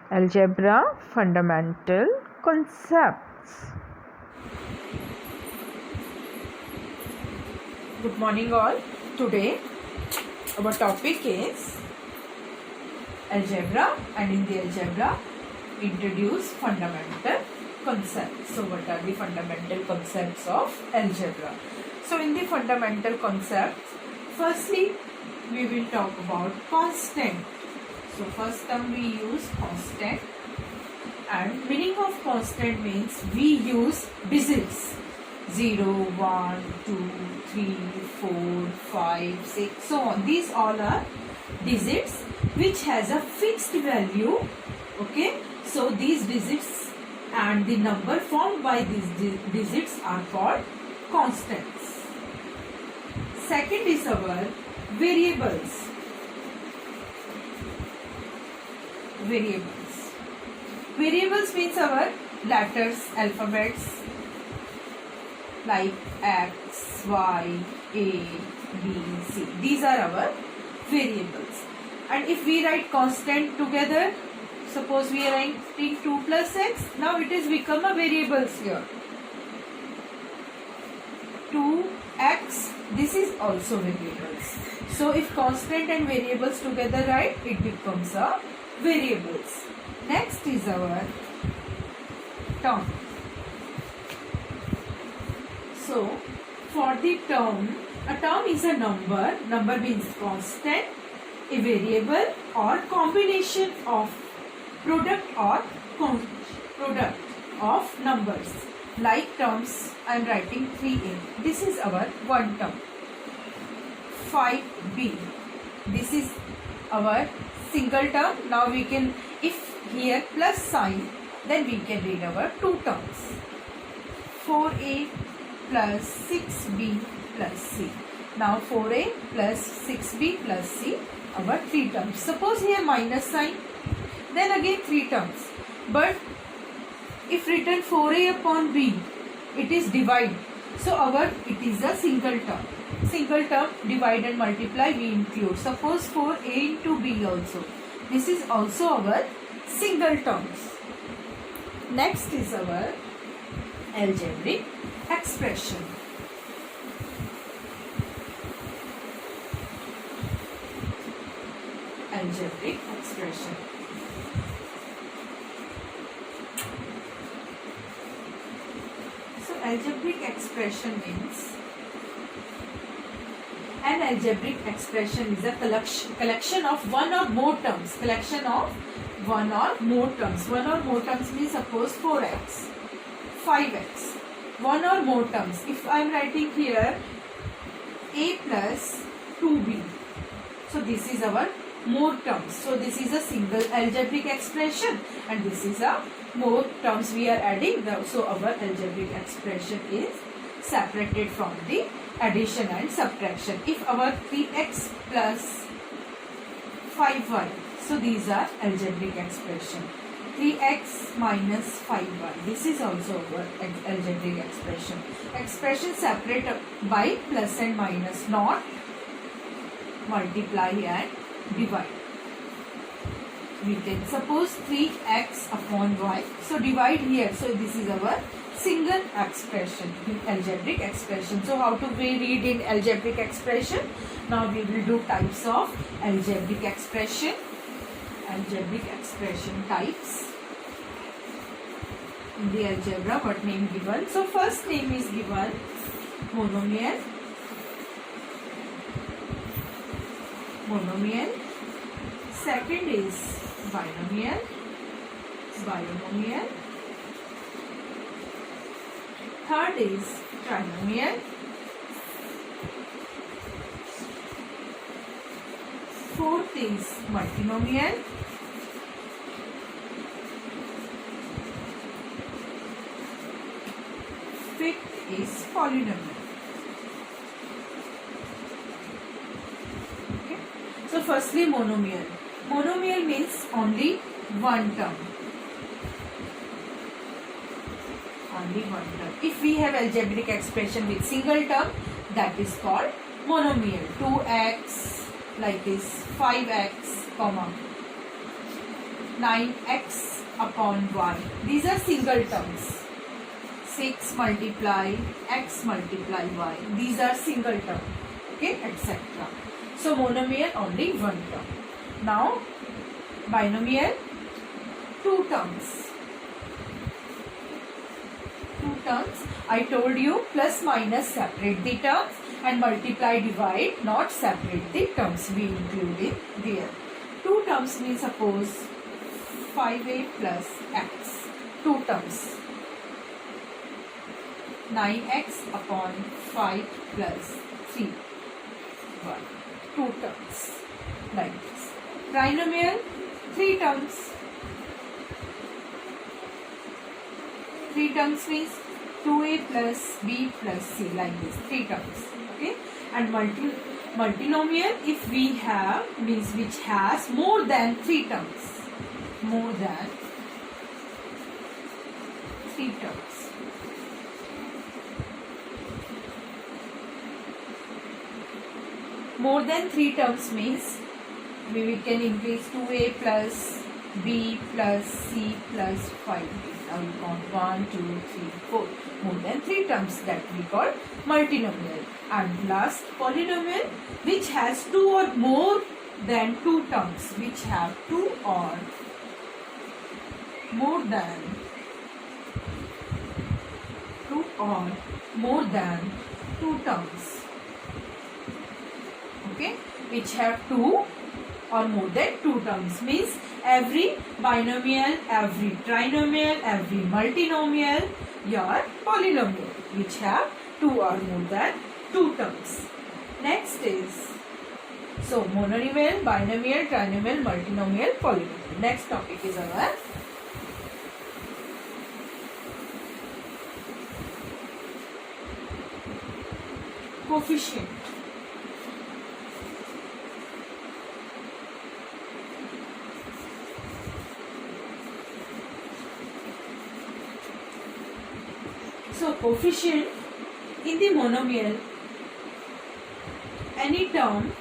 Algebra fundamental concepts. Good morning all. Today our topic is algebra, and in the algebra introduce fundamental concepts. So what are the fundamental concepts of algebra? So in the fundamental concepts, firstly we will talk about constant. So first term we use constant, and meaning of constant means we use digits 0, 1, 2, 3, 4, 5, 6, so on. These all are digits which has a fixed value. Okay, so these digits and the number formed by these digits are called constants. Second is our variables. Variables means our letters, alphabets like X, Y, A, B, C. These are our variables. And if we write constant together, suppose we are writing 2 plus X, now it is become a variables here. 2x, this is also variables. So if constant and variables together write, it becomes a variables. Next is our term. So for the term, a term is a number means constant, a variable or combination of product of numbers. Like terms, I am writing 3a. This is our one term. 5b. This is our single term. Now we can, if here plus sign, then we can read our two terms. 4a plus 6b plus c. Now 4a plus 6b plus c, our three terms. Suppose here minus sign, then again three terms. But if written 4a upon b, it is divide. So it is a single term. Single term, divide and multiply we include. Suppose 4a into b also. This is also our single terms. Next is our algebraic expression. Algebraic expression. So algebraic expression means, an algebraic expression is a collection of one or more terms. Collection of one or more terms. One or more terms means suppose 4x, 5x. One or more terms. If I am writing here a plus 2b. So this is our more terms. So this is a single algebraic expression, and this is a more terms we are adding. So our algebraic expression is separated from the addition and subtraction. If our 3x plus 5y, so these are algebraic expression. 3x minus 5y, this is also our algebraic expression. Expression separate by plus and minus, not multiply and divide. We can suppose 3x upon y, so divide here. So this is our single expression in algebraic expression. So how to we read in algebraic expression? Now we will do types of algebraic expression. Algebraic expression types. In the algebra, what name given? So first name is given monomial. Second is binomial. Third is trinomial. Fourth is multinomial. Fifth is polynomial. Okay. So firstly monomial. Monomial means only one term. Only one term. If we have algebraic expression with single term, that is called monomial. 2x like this, 5x, comma 9x upon y. These are single terms. 6 multiply x multiply y. These are single term. Okay, etc. So monomial only one term. Now binomial, two terms. Two terms. I told you plus minus separate the terms and multiply divide not separate the terms. We include it there. Two terms means suppose 5a plus x. Two terms. 9x upon 5 plus 3. 1. Two terms. Like this. Trinomial, three terms. Three terms means 2a plus b plus c, like this. Three terms. Okay. And multinomial, if we have, means which has more than three terms. More than three terms. More than three terms means we can increase 2a plus b plus c plus 5. Now we count 1, 2, 3, 4. More than three terms, that we call multinomial. And last, polynomial, which has two or more than two terms, which have two or more than two terms. Okay, which have two or more than two terms, means every binomial, every trinomial, every multinomial, your polynomial, which have two or more than two terms. Next is, so monomial, binomial, trinomial, multinomial, polynomial. Next topic is our coefficient. So coefficient in the monomial, any term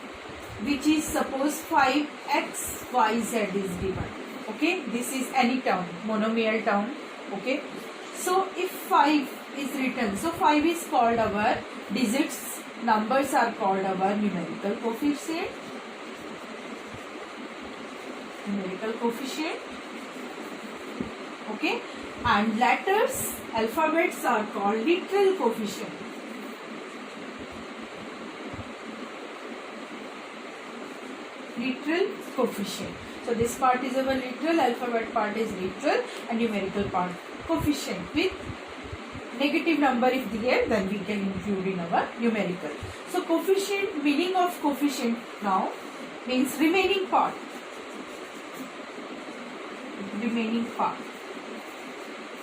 which is suppose 5x yz is given. Okay, this is any term, monomial term. Okay, so if 5 is written, so 5 is called our digits, numbers are called our numerical coefficient. Numerical coefficient. Okay, and letters, alphabets are called literal coefficient. Literal coefficient. So this part is our literal, alphabet part is literal, and numerical part coefficient. With negative number if there, then we can include in our numerical. So coefficient, meaning of coefficient now means remaining part. Remaining part.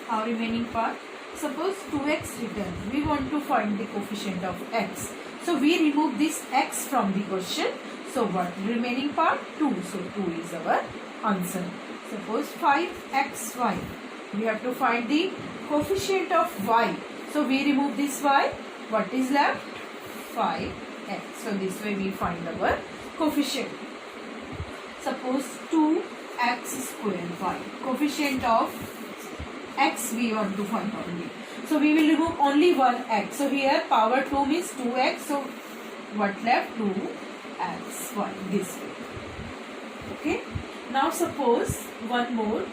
How remaining part? Suppose 2x written. We want to find the coefficient of x. So we remove this x from the question. So what? Remaining part 2. So 2 is our answer. Suppose 5xy. We have to find the coefficient of y. So we remove this y. What is left? 5x. So this way we find our coefficient. Suppose 2x square y. Coefficient of x we want to find only. So we will remove only one x. So here power 2 means 2x. So what left? 2xy. This way. Okay. Now suppose one more.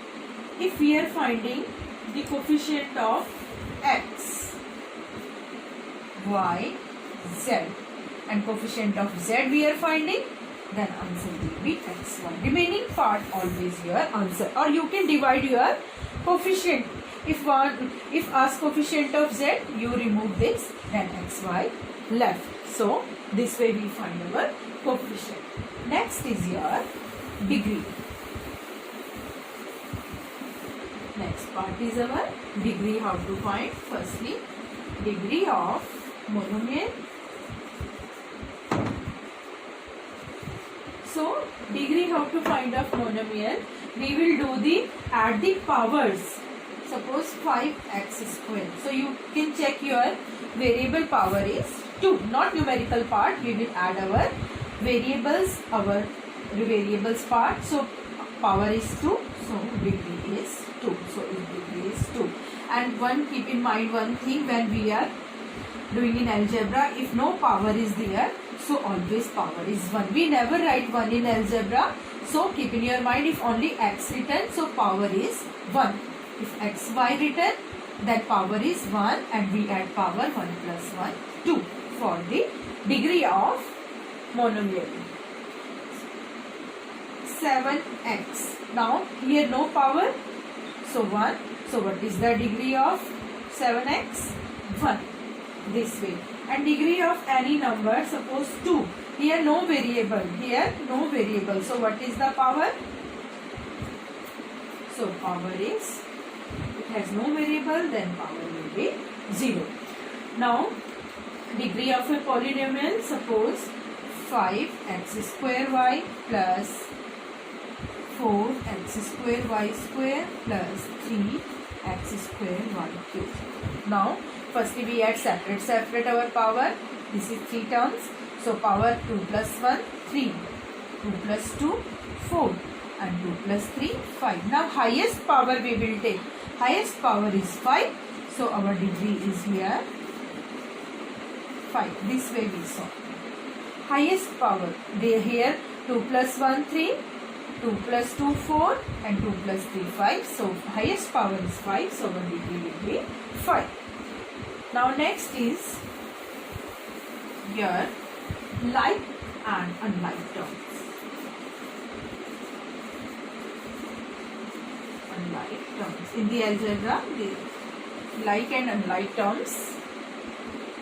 If we are finding the coefficient of x, y, z, and coefficient of z we are finding, then answer will be xy. Remaining part always your answer. Or you can divide your coefficient. If ask coefficient of z, you remove this, then xy left. So this way we find our coefficient. Next is your degree. Next part is our degree. How to find? Firstly, degree of monomial. So degree how to find of monomial? We will do the add the powers. Suppose 5x square. So you can check your variable power is 2. Not numerical part. We will add our variables part. So power is 2. So degree is 2. So its degree is 2. And keep in mind one thing, when we are doing in algebra, if no power is there, so always power is 1. We never write 1 in algebra. So keep in your mind, if only x written, so power is 1. If xy written, then power is 1, and we add power 1 plus 1, 2 for the degree of monomial. 7x. Now here no power, so 1. So what is the degree of 7x? 1. This way. And degree of any number, suppose 2. Here no variable. Here no variable. So what is the power? So power is, it has no variable, then power will be 0. Now degree of a polynomial, suppose 5x square y plus 4x square y square plus 3x square y cube. Now firstly we add separate our power. This is 3 terms. So power 2 plus 1, 3. 2 plus 2, 4. And 2 plus 3, 5. Now highest power we will take. Highest power is 5. So our degree is here 5. This way we saw. Highest power. Here 2 plus 1, 3. 2 plus 2, 4. And 2 plus 3, 5. So highest power is 5. So our degree will be 5. Now next is your like and unlike terms. Unlike terms. In the algebra, the like and unlike terms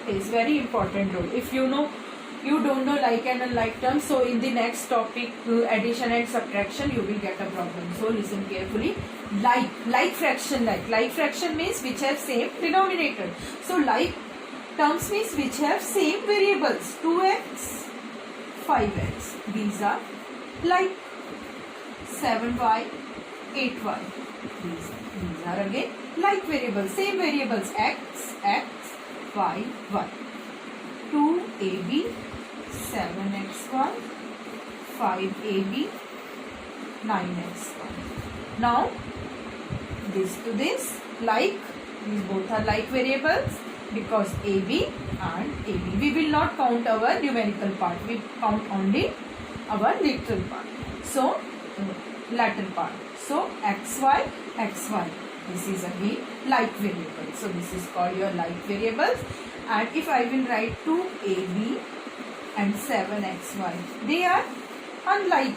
plays very important role. If you don't know like and unlike terms, so in the next topic, addition and subtraction, you will get a problem. So listen carefully. Like fraction, like fraction means which have same denominator. So like terms means which have same variables. 2x, 5x. These are like. 7y, 8y. These are again like variables. Same variables. X, y, y. 2ab, 7x1, 5ab, 9x1. Now this to this, like, these both are like variables because AB and AB. We will not count our numerical part. We count only our literal part. So latter part. So xy, xy. This is again like variable. So this is called your like variables. And if I will write 2ab and 7xy, they are unlike.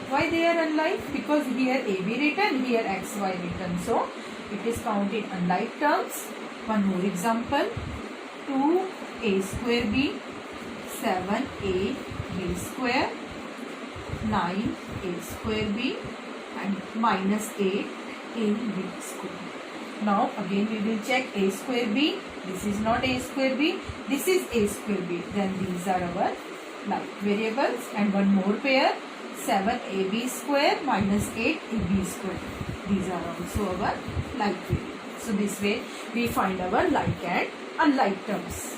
Why they are unlike? Because here AB written, here xy written. So it is counted unlike terms. One more example. 2a square b, 7ab square, 9a square b and minus 8ab square. Now again we will check a square b. This is not a square b. This is a square b. Then these are our like variables. And one more pair. 7ab square minus 8ab square. These are also our like variables. So this way we find our like and unlike terms.